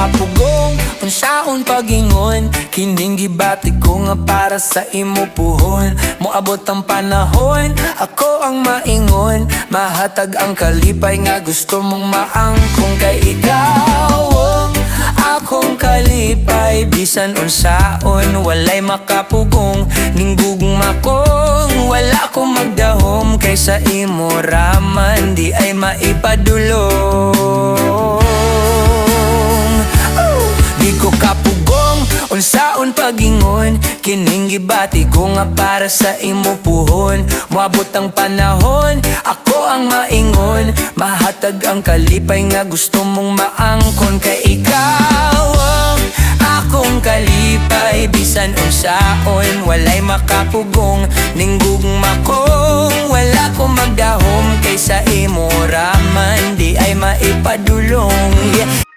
kapugong unsaon pagingon, kining gibati ko nga para sa imo puhon. Moabot ang panahon, ako ang maingon, mahatag ang kalipay nga gusto mong maangkong. Kay ikaw ang akong kalipay, bisan unsaon walay makapugong. Ning gugma kong wala ko magdahom, kaysa imo raman di ay maipadulong. Di ko kapugong unsaon pagingon, kining gibati ko nga para sa imo puhon. Moabot ang panahon, ako ang maingon, mahatag ang kalipay nga gusto mong maangkon. Kay ikaw ang akong kalipay, bisan unsaon walay makapugong. Ning gugma kong wala ko magdahom, kaysa imo raman di ay maipadulong.